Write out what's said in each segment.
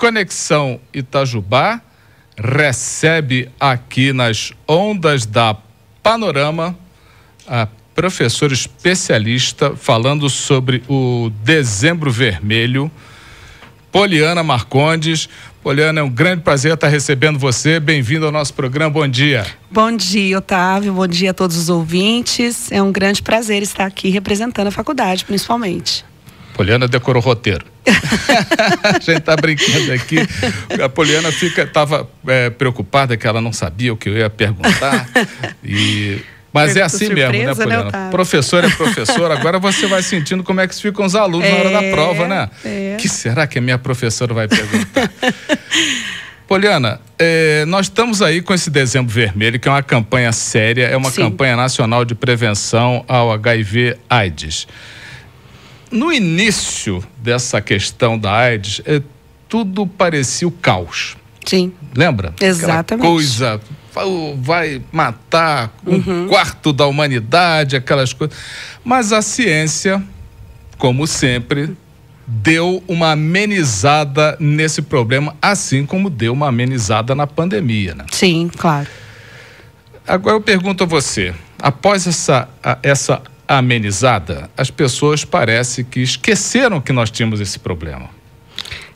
Conexão Itajubá recebe aqui nas ondas da Panorama a professora especialista falando sobre o Dezembro Vermelho, Poliana Marcondes. Poliana, é um grande prazer estar recebendo você. Bem-vindo ao nosso programa. Bom dia. Bom dia, Otávio. Bom dia a todos os ouvintes. É um grande prazer estar aqui representando a faculdade, principalmente. Poliana decorou o roteiro. A gente está brincando aqui. A Poliana estava preocupada que ela não sabia o que eu ia perguntar. Mas é assim mesmo, né, Poliana? Né, professor é professor. Agora você vai sentindo como é que ficam os alunos na hora da prova, né? O que será que a minha professora vai perguntar? Poliana, nós estamos aí com esse Dezembro Vermelho, que é uma campanha séria, é uma campanha nacional de prevenção ao HIV/AIDS. No início dessa questão da AIDS, tudo parecia o caos. Sim. Lembra? Exatamente. Aquela coisa, vai matar um quarto da humanidade, aquelas coisas. Mas a ciência, como sempre, deu uma amenizada nesse problema, assim como deu uma amenizada na pandemia, né? Sim, claro. Agora eu pergunto a você, após essa amenizada, as pessoas parece que esqueceram que nós tínhamos esse problema.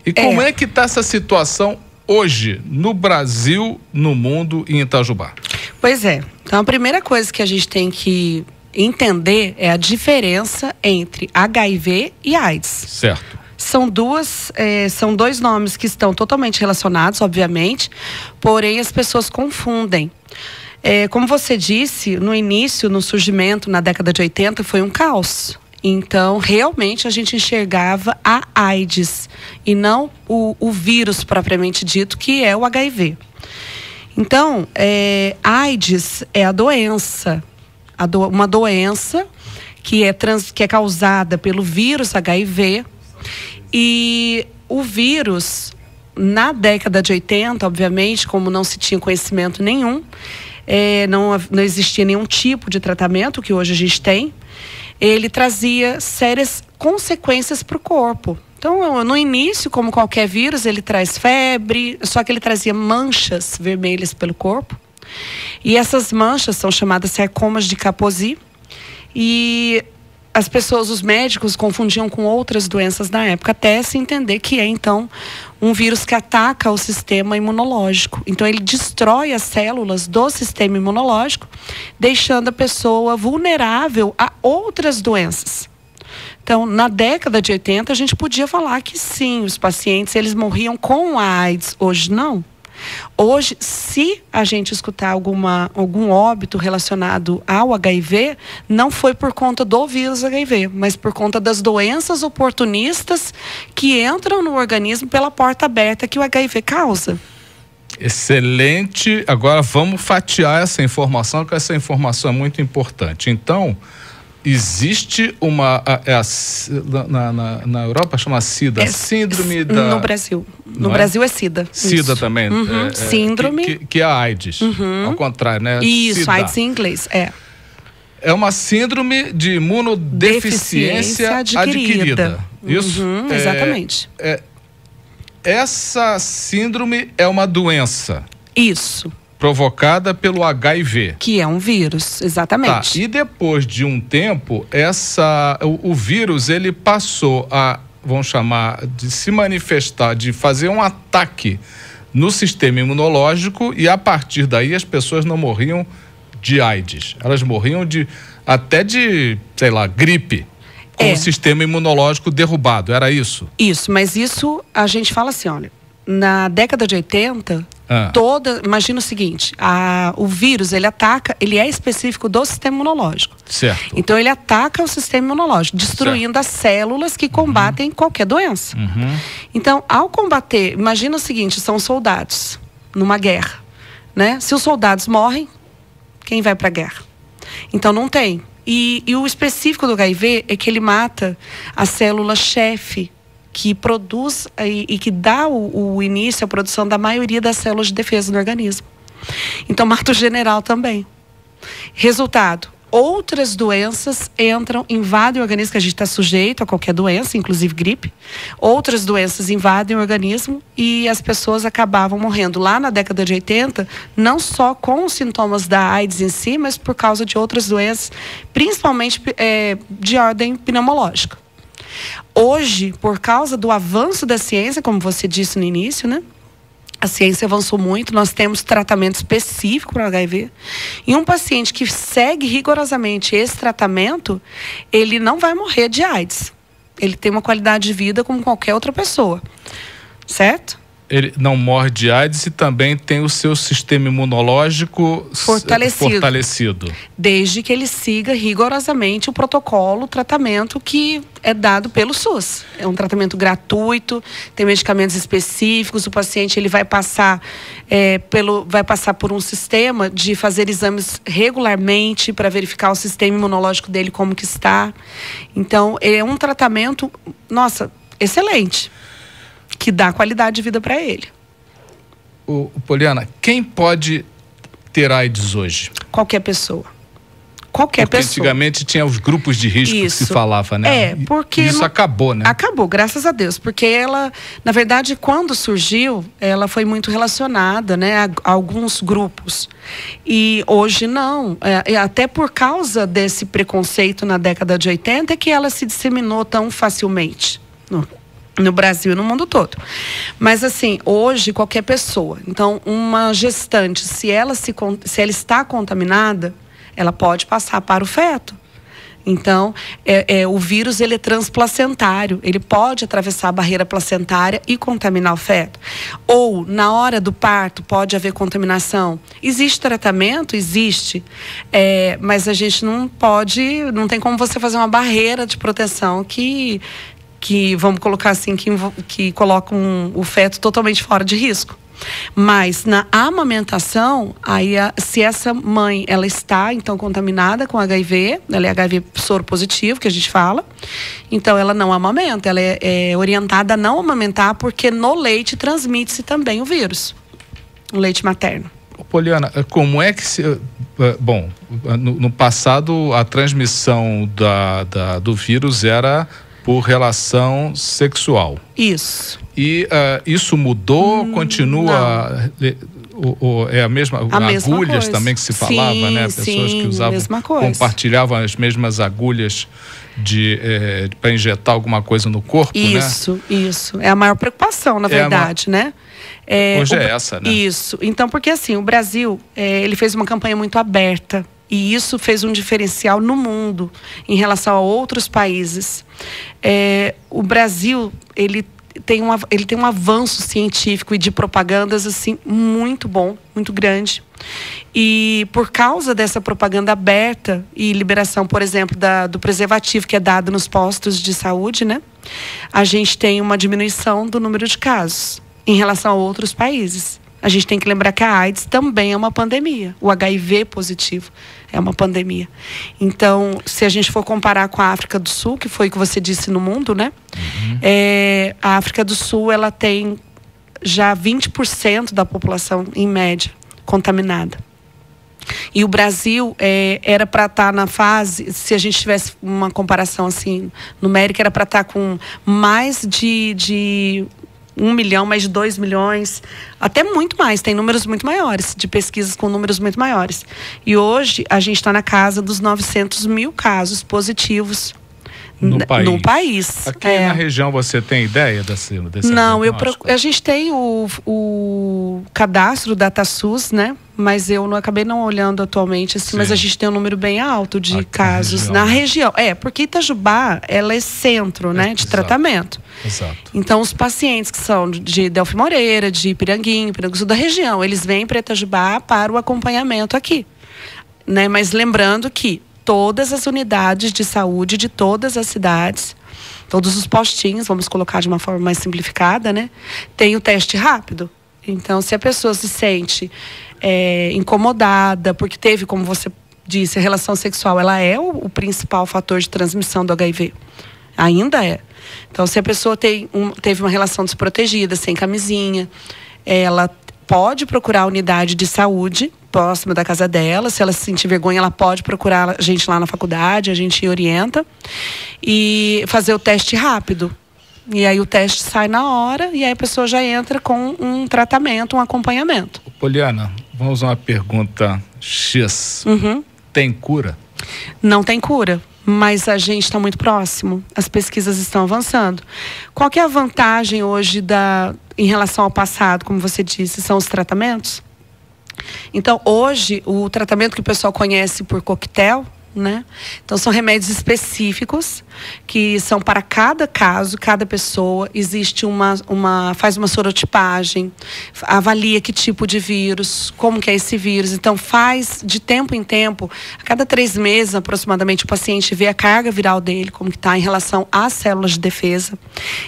E como é que está essa situação hoje no Brasil, no mundo e em Itajubá? Pois é. Então a primeira coisa que a gente tem que entender é a diferença entre HIV e AIDS. Certo. São dois nomes que estão totalmente relacionados, obviamente, porém as pessoas confundem. Como você disse, no início, no surgimento, na década de 80, foi um caos. Então, realmente, a gente enxergava a AIDS e não o vírus propriamente dito, que é o HIV. Então, AIDS é a doença, uma doença que é causada pelo vírus HIV. E o vírus, na década de 80, obviamente, como não se tinha conhecimento nenhum, não existia nenhum tipo de tratamento que hoje a gente tem, ele trazia sérias consequências para o corpo. Então, no início, como qualquer vírus, ele traz febre, só que ele trazia manchas vermelhas pelo corpo. E essas manchas são chamadas sarcomas de Kaposi. E as pessoas, os médicos, confundiam com outras doenças na época, até se entender que então, um vírus que ataca o sistema imunológico. Então, ele destrói as células do sistema imunológico, deixando a pessoa vulnerável a outras doenças. Então, na década de 80, a gente podia falar que sim, os pacientes, eles morriam com a AIDS. Hoje, não. Hoje, se a gente escutar algum óbito relacionado ao HIV, não foi por conta do vírus HIV, mas por conta das doenças oportunistas que entram no organismo pela porta aberta que o HIV causa. Excelente. Agora vamos fatiar essa informação, porque essa informação é muito importante. Então, existe na Europa chama SIDA, síndrome da... No Brasil. No Brasil é SIDA. SIDA também. Síndrome. Que é a AIDS, ao contrário, né? Isso, SIDA. AIDS em inglês, É uma síndrome de imunodeficiência adquirida. Isso? Exatamente. Essa síndrome é uma doença. Isso. Provocada pelo HIV. Que é um vírus, exatamente. Tá. E depois de um tempo, o vírus, ele passou a, vamos chamar, de se manifestar, de fazer um ataque no sistema imunológico, e a partir daí as pessoas não morriam de AIDS. Elas morriam até de, sei lá, gripe, com o sistema imunológico derrubado. Era isso? Isso, mas isso a gente fala assim, olha, na década de 80... imagina o seguinte, o vírus, ele é específico do sistema imunológico. Certo. Então, ele ataca o sistema imunológico, destruindo as células que combatem qualquer doença. Então, ao combater, imagina o seguinte, são soldados numa guerra, né? Se os soldados morrem, quem vai para a guerra? Então, não tem. E o específico do HIV é que ele mata a célula-chefe, que produz e que dá o início à produção da maioria das células de defesa no organismo. Então, mata o general também. Resultado, outras doenças entram, invadem o organismo, que a gente está sujeito a qualquer doença, inclusive gripe. Outras doenças invadem o organismo e as pessoas acabavam morrendo lá na década de 80, não só com os sintomas da AIDS em si, mas por causa de outras doenças, principalmente de ordem pneumológica. Hoje, por causa do avanço da ciência, como você disse no início, né? A ciência avançou muito, nós temos tratamento específico para o HIV. E um paciente que segue rigorosamente esse tratamento, ele não vai morrer de AIDS. Ele tem uma qualidade de vida como qualquer outra pessoa. Certo? Ele não morre de AIDS e também tem o seu sistema imunológico fortalecido. Desde que ele siga rigorosamente o protocolo, o tratamento que é dado pelo SUS. É um tratamento gratuito, tem medicamentos específicos, o paciente ele vai passar, vai passar por um sistema de fazer exames regularmente para verificar o sistema imunológico dele como que está. Então, é um tratamento, nossa, excelente, que dá qualidade de vida para ele. Poliana, quem pode ter AIDS hoje? Qualquer pessoa. Qualquer porque pessoa. Antigamente tinha os grupos de risco que se falava, né? Porque isso acabou, né? Acabou, graças a Deus, porque ela, na verdade, quando surgiu, ela foi muito relacionada, né, a alguns grupos. E hoje não, até por causa desse preconceito na década de 80 é que ela se disseminou tão facilmente no Brasil e no mundo todo. Mas assim, hoje qualquer pessoa, então uma gestante, se ela está contaminada, ela pode passar para o feto. Então, o vírus ele é transplacentário, ele pode atravessar a barreira placentária e contaminar o feto. Ou, na hora do parto, pode haver contaminação. Existe tratamento? Existe. Mas a gente não tem como você fazer uma barreira de proteção que vamos colocar assim, que colocam o feto totalmente fora de risco. Mas na amamentação, aí se essa mãe ela está então contaminada com HIV, ela é HIV soro positivo, que a gente fala, então ela não amamenta, ela é orientada a não amamentar, porque no leite transmite-se também o vírus, o leite materno. Poliana, como é que bom, no passado a transmissão do vírus era por relação sexual. Isso. E isso mudou, continua... É a mesma agulhas coisa. Também que se falava, sim, né? Pessoas que usavam, mesma coisa. compartilhavam as mesmas agulhas para injetar alguma coisa no corpo, isso, né? Isso. É a maior preocupação, na verdade, né? Hoje é essa, né? Isso. Então, porque assim, o Brasil, ele fez uma campanha muito aberta. E isso fez um diferencial no mundo em relação a outros países. O Brasil, ele tem um avanço científico e de propagandas assim muito bom, muito grande. E por causa dessa propaganda aberta e liberação, por exemplo, do preservativo que é dado nos postos de saúde, né? A gente tem uma diminuição do número de casos em relação a outros países. A gente tem que lembrar que a AIDS também é uma pandemia. O HIV positivo é uma pandemia. Então, se a gente for comparar com a África do Sul, que foi o que você disse no mundo, né? A África do Sul, ela tem já 20% da população, em média, contaminada. E o Brasil era para estar na fase, se a gente tivesse uma comparação assim, numérica, era para estar com mais de 1 milhão, mais de 2 milhões, até muito mais, tem números muito maiores, de pesquisas com números muito maiores. E hoje a gente está na casa dos 900 mil casos positivos no país. Aqui na região você tem ideia desse Não, a gente tem o cadastro DataSUS, né? Mas eu não acabei não olhando atualmente, assim, mas a gente tem um número bem alto de aqui casos na região. Porque Itajubá, ela é centro, né, de tratamento. Exato. Então, os pacientes que são de Delfim Moreira, de Piranguinho, Piranguçu da região, eles vêm para Itajubá para o acompanhamento aqui, né? Mas lembrando que todas as unidades de saúde de todas as cidades, todos os postinhos, vamos colocar de uma forma mais simplificada, né? Tem o teste rápido. Então, se a pessoa se sente incomodada, porque teve, como você disse, a relação sexual, ela é o principal fator de transmissão do HIV. Ainda é. Então, se a pessoa teve uma relação desprotegida, sem camisinha, ela pode procurar a unidade de saúde próxima da casa dela. Se ela se sentir vergonha, ela pode procurar a gente lá na faculdade, a gente orienta. E fazer o teste rápido. E aí o teste sai na hora e aí a pessoa já entra com um tratamento, um acompanhamento. Poliana, vamos a uma pergunta X. Tem cura? Não tem cura, mas a gente está muito próximo. As pesquisas estão avançando. Qual que é a vantagem hoje em relação ao passado, como você disse, são os tratamentos? Então, hoje, o tratamento que o pessoal conhece por coquetel, né? Então são remédios específicos que são para cada caso, cada pessoa. Existe faz uma sorotipagem, avalia que tipo de vírus, como que é esse vírus. Então faz de tempo em tempo, a cada 3 meses aproximadamente, o paciente vê a carga viral dele, como que está em relação às células de defesa.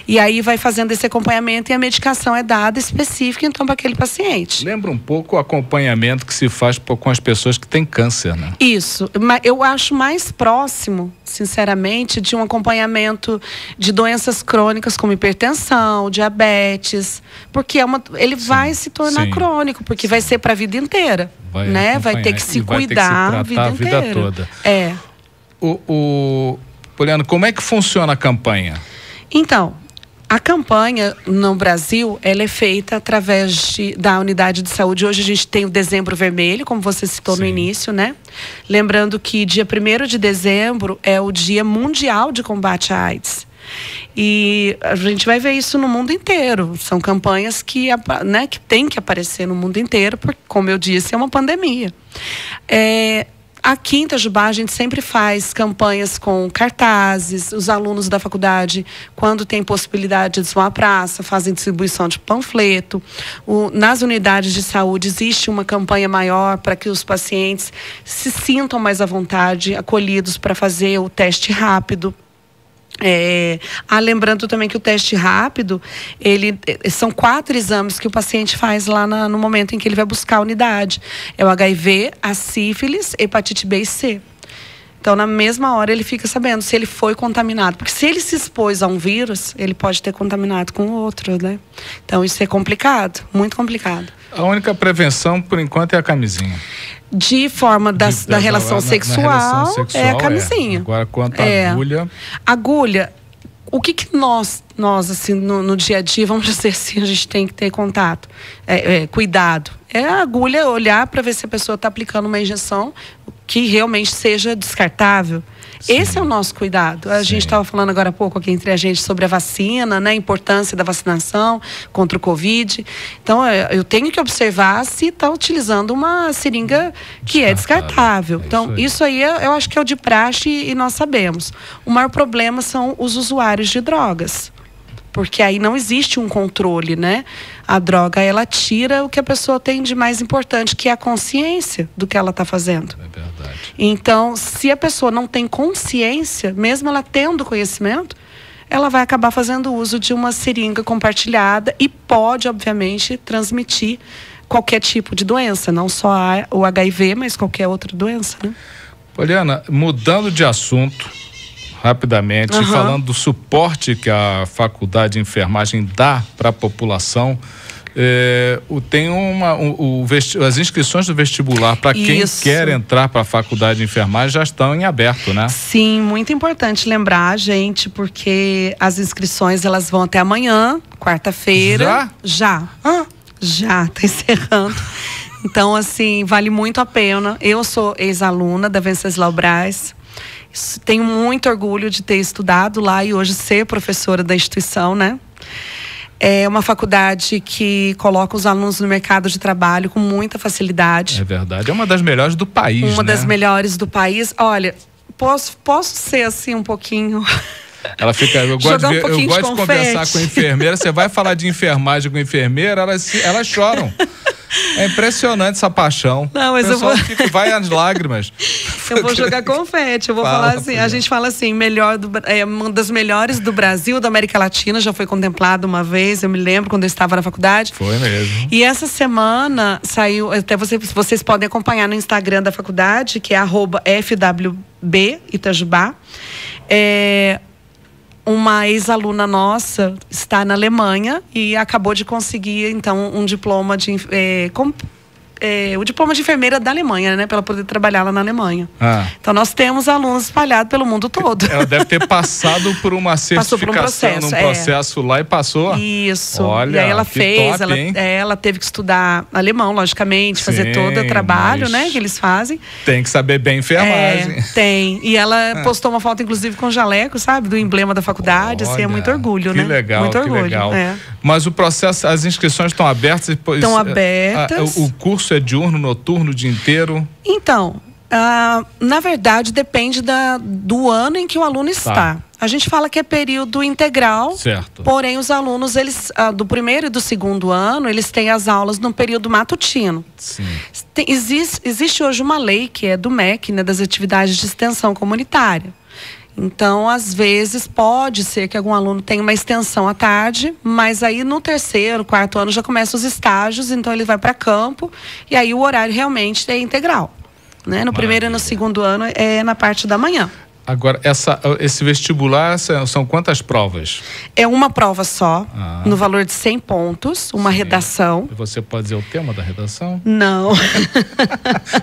E aí vai fazendo esse acompanhamento e a medicação é dada específica então para aquele paciente. Lembra um pouco o acompanhamento que se faz com as pessoas que têm câncer, né? Isso, mas eu acho mais próximo, sinceramente, de um acompanhamento de doenças crônicas como hipertensão, diabetes, porque ele vai se tornar crônico, porque vai ser para a vida inteira, né? Vai ter que se cuidar a vida inteira. Toda. Poliana, como é que funciona a campanha? Então, a campanha no Brasil, ela é feita através da unidade de saúde. Hoje a gente tem o Dezembro Vermelho, como você citou no início, né? Lembrando que dia 1º de dezembro é o Dia Mundial de Combate à AIDS. E a gente vai ver isso no mundo inteiro. São campanhas que tem que aparecer no mundo inteiro, porque, como eu disse, é uma pandemia. Aqui em Itajubá, a gente sempre faz campanhas com cartazes. Os alunos da faculdade, quando tem possibilidade de ir a uma praça, fazem distribuição de panfleto. Nas unidades de saúde, existe uma campanha maior para que os pacientes se sintam mais à vontade, acolhidos para fazer o teste rápido. Lembrando também que o teste rápido, são 4 exames que o paciente faz lá no momento em que ele vai buscar a unidade. É o HIV, a sífilis, hepatite B e C. Então, na mesma hora, ele fica sabendo se ele foi contaminado. Porque se ele se expôs a um vírus, ele pode ter contaminado com outro, né? Então, isso é complicado, muito complicado. A única prevenção, por enquanto, é a camisinha. De forma da relação sexual, é a camisinha. Agora, quanto à agulha... Agulha, o que nós assim, no dia a dia, vamos dizer assim, a gente tem que ter contato, cuidado. É a agulha, olhar para ver se a pessoa está aplicando uma injeção que realmente seja descartável. Sim. Esse é o nosso cuidado. A gente estava falando agora há pouco aqui entre a gente sobre a vacina, né? A importância da vacinação contra o Covid. Então, eu tenho que observar se está utilizando uma seringa que é descartável. Então, isso aí eu acho que é o de praxe e nós sabemos. O maior problema são os usuários de drogas. Porque aí não existe um controle, né? A droga, ela tira o que a pessoa tem de mais importante, que é a consciência do que ela está fazendo. É verdade. Então, se a pessoa não tem consciência, mesmo ela tendo conhecimento, ela vai acabar fazendo uso de uma seringa compartilhada e pode, obviamente, transmitir qualquer tipo de doença, não só o HIV, mas qualquer outra doença, né? Poliana, mudando de assunto, rapidamente, falando do suporte que a faculdade de enfermagem dá para a população, tem as inscrições do vestibular para quem quer entrar para a faculdade de enfermagem já estão em aberto, né? Sim, muito importante lembrar, gente, porque as inscrições elas vão até amanhã, quarta-feira. Já está encerrando. Então, assim, vale muito a pena. Eu sou ex-aluna da Venceslau Braz. Tenho muito orgulho de ter estudado lá e hoje ser professora da instituição, né? É uma faculdade que coloca os alunos no mercado de trabalho com muita facilidade. É verdade, é uma das melhores do país, Uma das melhores do país. Olha, posso ser assim um pouquinho... Ela fica, eu gosto de conversar com a enfermeira. Você vai falar de enfermagem com a enfermeira, elas choram. É impressionante essa paixão. Não, mas vai às lágrimas. Eu vou jogar confete. Eu vou falar assim. A gente fala assim, uma das melhores do Brasil, da América Latina, já foi contemplada uma vez. Eu me lembro quando eu estava na faculdade. Foi mesmo. E essa semana saiu, até vocês podem acompanhar no Instagram da faculdade, que é @FWB Itajubá. uma ex-aluna nossa está na Alemanha e acabou de conseguir, então, um diploma de... o diploma de enfermeira da Alemanha, né? Para ela poder trabalhar lá na Alemanha. Então, nós temos alunos espalhados pelo mundo todo. Ela deve ter passado por uma certificação, num processo lá e passou. Isso. Olha, e aí ela fez, top, ela teve que estudar alemão, logicamente, fazer todo o trabalho, né? Que eles fazem. Tem que saber bem enfermagem. Tem. E ela postou uma foto, inclusive, com jaleco, sabe? Do emblema da faculdade. Olha, assim, é muito orgulho, né? Legal, muito orgulho. Legal. Mas o processo, as inscrições estão abertas? Estão abertas. O curso é diurno, noturno, o dia inteiro? Então, na verdade, depende do ano em que o aluno está. A gente fala que é período integral, certo. Porém os alunos, eles do primeiro e do segundo ano, eles têm as aulas no período matutino. Sim. Existe hoje uma lei que é do MEC, né, das atividades de extensão comunitária. Então, às vezes, pode ser que algum aluno tenha uma extensão à tarde, mas aí no terceiro, quarto ano já começam os estágios, então ele vai para campo e aí o horário realmente é integral. Né? No primeiro e no segundo ano é na parte da manhã. Agora, esse vestibular são quantas provas? É uma prova só, no valor de 100 pontos, uma redação. E você pode dizer o tema da redação? Não.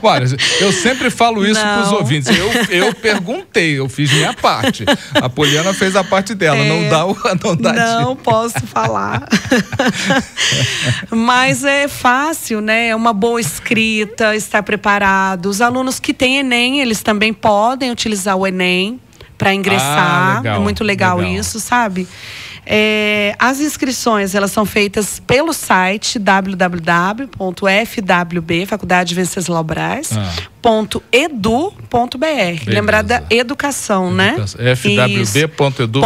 Olha, eu sempre falo isso para os ouvintes. Eu perguntei, eu fiz minha parte. A Poliana fez a parte dela, não posso falar. Mas é fácil, né? É uma boa escrita, estar preparado. Os alunos que têm Enem, eles também podem utilizar o Enem para ingressar. Legal, é muito legal isso, sabe? As inscrições, elas são feitas pelo site www.fwb, Faculdade Venceslau Braz, .edu.br. Lembrar da educação, né? fwb.edu.br.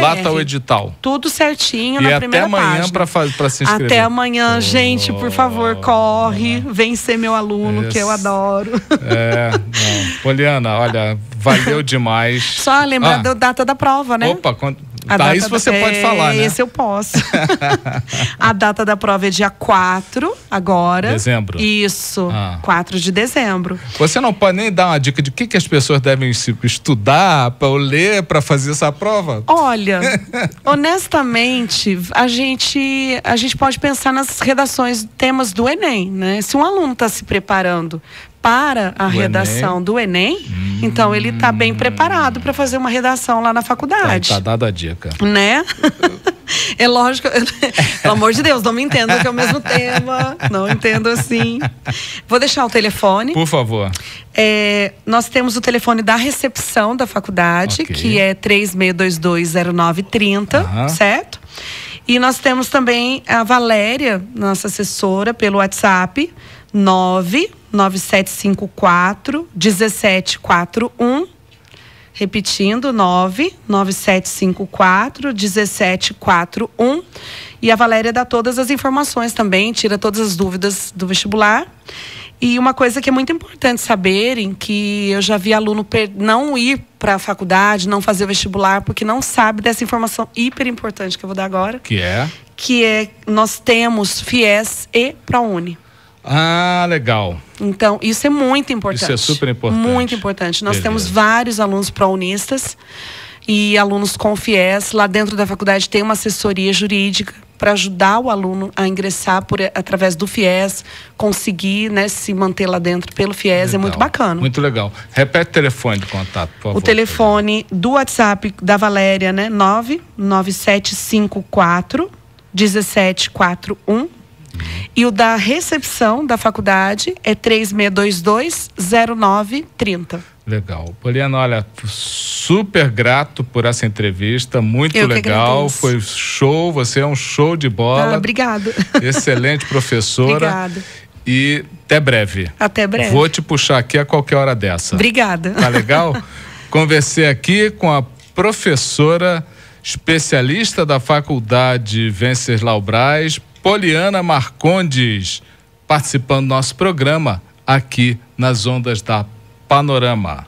Lá está o edital. Tudo certinho na primeira página. E até amanhã para se inscrever. Até amanhã, gente, por favor, corre. Vem ser meu aluno, que eu adoro. Poliana, olha, valeu demais. Só lembrar da data da prova, né? Opa, isso você pode falar, né? Esse eu posso. A data da prova é dia 4, agora. Dezembro? Isso, 4 de dezembro. Você não pode nem dar uma dica de que as pessoas devem estudar, para ler, para fazer essa prova? Olha, honestamente, a gente pode pensar nas redações, temas do Enem, né? Se um aluno está se preparando para a redação do Enem, então ele está bem preparado para fazer uma redação lá na faculdade. Tá dada a dica. Né? É lógico, pelo amor de Deus, não me entendam que é o mesmo tema, não entendo assim. Vou deixar o telefone. Por favor. Nós temos o telefone da recepção da faculdade, que é 36220930, certo? E nós temos também a Valéria, nossa assessora, pelo WhatsApp, 99754-1741. Repetindo, 99754-1741. E a Valéria dá todas as informações também, tira todas as dúvidas do vestibular. E uma coisa que é muito importante saberem, que eu já vi aluno não ir para a faculdade, não fazer o vestibular, porque não sabe dessa informação hiper importante que eu vou dar agora. Que é? Que é, nós temos FIES e ProUni. Legal. Então, isso é muito importante. Isso é super importante. Muito importante. Nós temos vários alunos ProUnistas e alunos com FIES. Lá dentro da faculdade tem uma assessoria jurídica para ajudar o aluno a ingressar através do FIES, conseguir, né, se manter lá dentro pelo FIES. Legal. É muito bacana. Muito legal. Repete o telefone de contato, por favor. O telefone do WhatsApp da Valéria, né, 99754-1741. E o da recepção da faculdade é 3622-0930. Legal. Poliana, olha, super grato por essa entrevista, muito legal, foi show, você é um show de bola. Obrigada. Excelente professora. Obrigada. E até breve. Até breve. Vou te puxar aqui a qualquer hora dessa. Obrigada. Tá legal? Conversei aqui com a professora especialista da Faculdade Venceslau Braz, Poliana Marcondes, participando do nosso programa aqui nas ondas da Panorama.